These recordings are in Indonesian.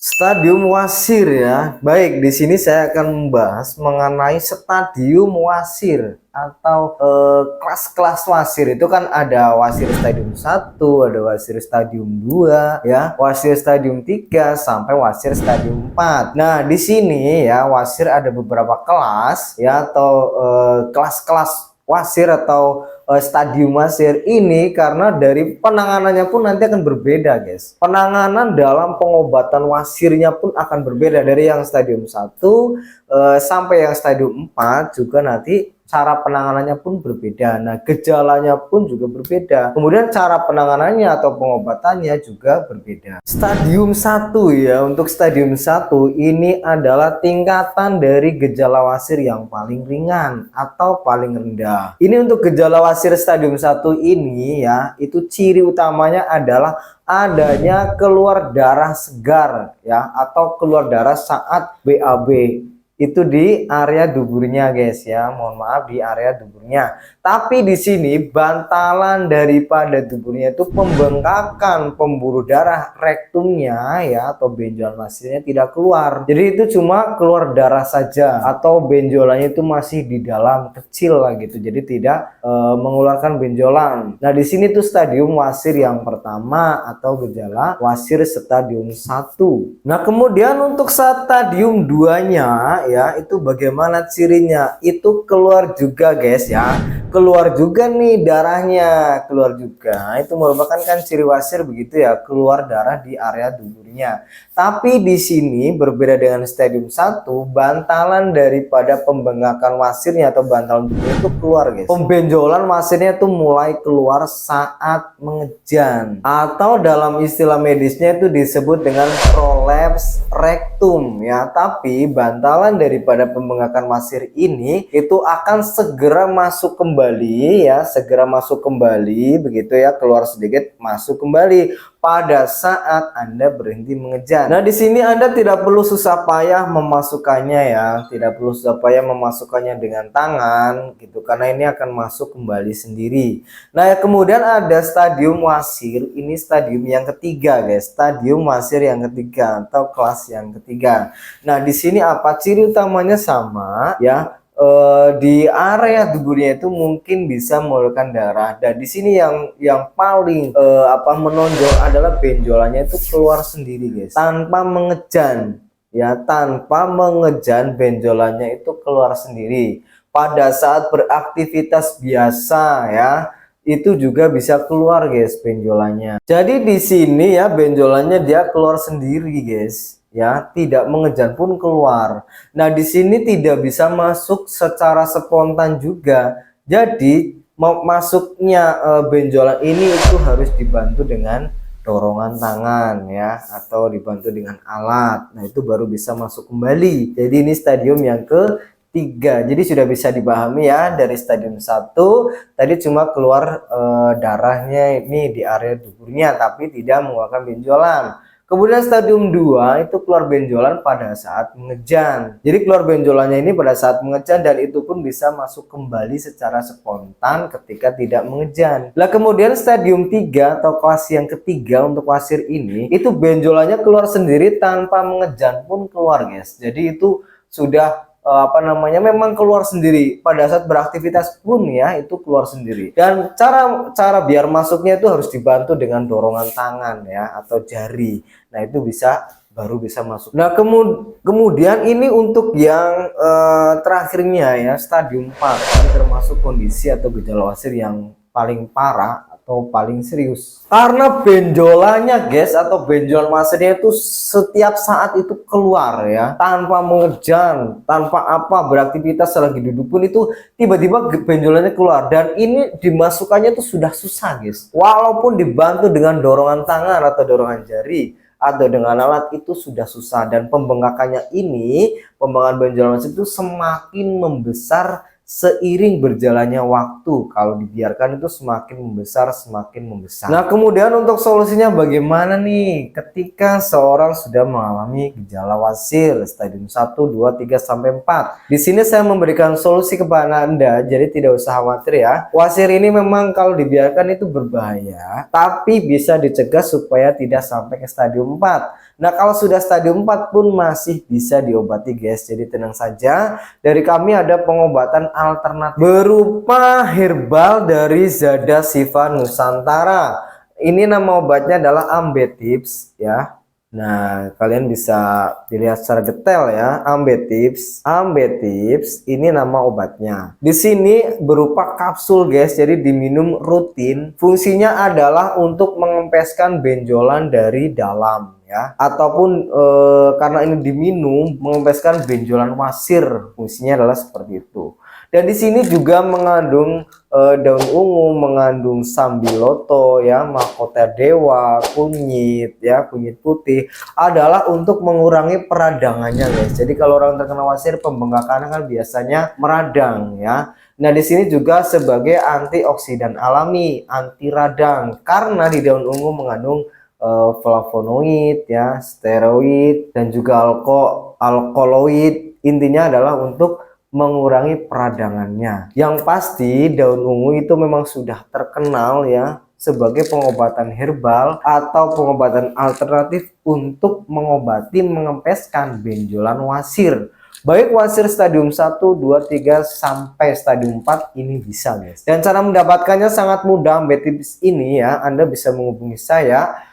Stadium wasir ya. Baik, di sini saya akan membahas mengenai stadium wasir atau kelas-kelas wasir. Itu kan ada wasir stadium 1, ada wasir stadium 2 ya, wasir stadium 3 sampai wasir stadium 4. Nah, di sini ya wasir ada beberapa kelas ya atau kelas-kelas wasir atau stadium wasir ini karena dari penanganannya pun nanti akan berbeda guys. Penanganan dalam pengobatan wasirnya pun akan berbeda dari yang stadium 1 sampai yang stadium 4 juga nanti cara penanganannya pun berbeda. Nah, gejalanya pun juga berbeda. Kemudian cara penanganannya atau pengobatannya juga berbeda. Stadium 1 ya, untuk stadium 1 ini adalah tingkatan dari gejala wasir yang paling ringan atau paling rendah. Ini untuk gejala wasir stadium 1 ini ya, itu ciri utamanya adalah adanya keluar darah segar ya atau keluar darah saat BAB. Itu di area duburnya guys ya, mohon maaf di area duburnya. Tapi di sini bantalan daripada duburnya itu pembengkakan pembuluh darah rektumnya ya atau benjolan wasirnya tidak keluar. Jadi itu cuma keluar darah saja atau benjolannya itu masih di dalam kecil lah gitu. Jadi tidak mengeluarkan benjolan. Nah, di sini tuh stadium wasir yang pertama atau gejala wasir stadium 1. Nah, kemudian untuk stadium 2-nya ya, itu bagaimana cirinya? Itu keluar juga guys ya. Keluar juga nih darahnya, keluar juga. Itu merupakan kan ciri wasir begitu ya, keluar darah di area duburnya. Tapi di sini berbeda dengan stadium 1, bantalan daripada pembengkakan wasirnya atau bantalan duburnya itu keluar guys. Pembenjolan wasirnya itu mulai keluar saat mengejan atau dalam istilah medisnya itu disebut dengan prolaps rektum ya. Tapi bantalan daripada pembengkakan wasir ini itu akan segera masuk kembali ya, segera masuk kembali begitu ya, keluar sedikit masuk kembali pada saat Anda berhenti mengejan. Nah, di sini Anda tidak perlu susah payah memasukkannya ya, tidak perlu susah payah memasukkannya dengan tangan gitu karena ini akan masuk kembali sendiri. Nah, kemudian ada stadium wasir, ini stadium yang ketiga guys, stadium wasir yang ketiga atau kelas yang ketiga. Nah, di sini apa ciri utamanya sama ya. Di area duburnya itu mungkin bisa mengeluarkan darah, dan di sini yang paling menonjol adalah benjolannya itu keluar sendiri guys tanpa mengejan ya, tanpa mengejan benjolannya itu keluar sendiri. Pada saat beraktivitas biasa ya, itu juga bisa keluar guys benjolannya. Jadi di sini ya benjolannya dia keluar sendiri guys ya, tidak mengejan pun keluar. Nah, di sini tidak bisa masuk secara spontan juga. Jadi masuknya benjolan ini itu harus dibantu dengan dorongan tangan ya atau dibantu dengan alat. Nah, itu baru bisa masuk kembali. Jadi ini stadium yang ketiga. Jadi sudah bisa dipahami ya, dari stadium 1 tadi cuma keluar darahnya ini di area duburnya tapi tidak mengeluarkan benjolan. Kemudian stadium 2 itu keluar benjolan pada saat mengejan. Jadi keluar benjolannya ini pada saat mengejan dan itu pun bisa masuk kembali secara spontan ketika tidak mengejan. Nah, kemudian stadium 3 atau kelas yang ketiga untuk wasir ini itu benjolannya keluar sendiri tanpa mengejan pun keluar guys. Jadi itu sudah memang keluar sendiri pada saat beraktivitas pun ya, itu keluar sendiri. Dan cara biar masuknya itu harus dibantu dengan dorongan tangan ya atau jari. Nah, itu baru bisa masuk. Nah, kemudian ini untuk yang terakhirnya ya, stadium 4 ini termasuk kondisi atau gejala wasir yang paling parah atau paling serius karena benjolannya guys atau benjolan wasirnya itu setiap saat itu keluar ya, tanpa mengejan, tanpa beraktivitas lagi duduk pun itu tiba-tiba benjolannya keluar, dan ini dimasukkannya itu sudah susah guys, walaupun dibantu dengan dorongan tangan atau dorongan jari atau dengan alat itu sudah susah. Dan pembengkakannya ini, pembengkakan benjolan wasir itu semakin membesar seiring berjalannya waktu. Kalau dibiarkan itu semakin membesar, semakin membesar. Nah, kemudian untuk solusinya bagaimana nih ketika seorang sudah mengalami gejala wasir stadium 1, 2, 3 sampai 4. Di sini saya memberikan solusi kepada Anda, jadi tidak usah khawatir ya. Wasir ini memang kalau dibiarkan itu berbahaya, tapi bisa dicegah supaya tidak sampai ke stadium 4. Nah, kalau sudah stadium 4 pun masih bisa diobati guys. Jadi tenang saja, dari kami ada pengobatan alternatif berupa herbal dari Zada Siva Nusantara. Ini nama obatnya adalah Ambetips ya. Nah, kalian bisa dilihat secara detail ya, Ambetips. Ambetips ini nama obatnya. Di sini berupa kapsul guys, jadi diminum rutin. Fungsinya adalah untuk mengempeskan benjolan dari dalam ya, ataupun karena ini diminum mengempeskan benjolan wasir. Fungsinya adalah seperti itu. Dan di sini juga mengandung daun ungu, mengandung sambiloto ya, mahkota dewa, kunyit ya, kunyit putih, adalah untuk mengurangi peradangannya guys. Jadi kalau orang terkena wasir, pembengkakan kan biasanya meradang ya. Nah, di sini juga sebagai antioksidan alami, anti radang, karena di daun ungu mengandung flavonoid ya, steroid, dan juga alkaloid. Intinya adalah untuk mengurangi peradangannya. Yang pasti daun ungu itu memang sudah terkenal ya sebagai pengobatan herbal atau pengobatan alternatif untuk mengobati mengempeskan benjolan wasir. Baik wasir stadium 1, 2, 3 sampai stadium 4 ini bisa guys. Dan cara mendapatkannya sangat mudah. Ambetips ini ya, Anda bisa menghubungi saya.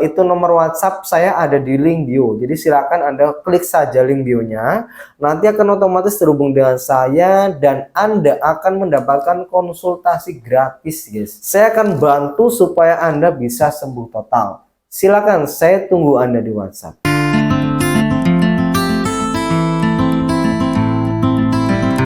Itu nomor WhatsApp saya ada di link bio. Jadi silakan Anda klik saja link bionya. Nanti akan otomatis terhubung dengan saya dan Anda akan mendapatkan konsultasi gratis, guys. Saya akan bantu supaya Anda bisa sembuh total. Silakan, saya tunggu Anda di WhatsApp.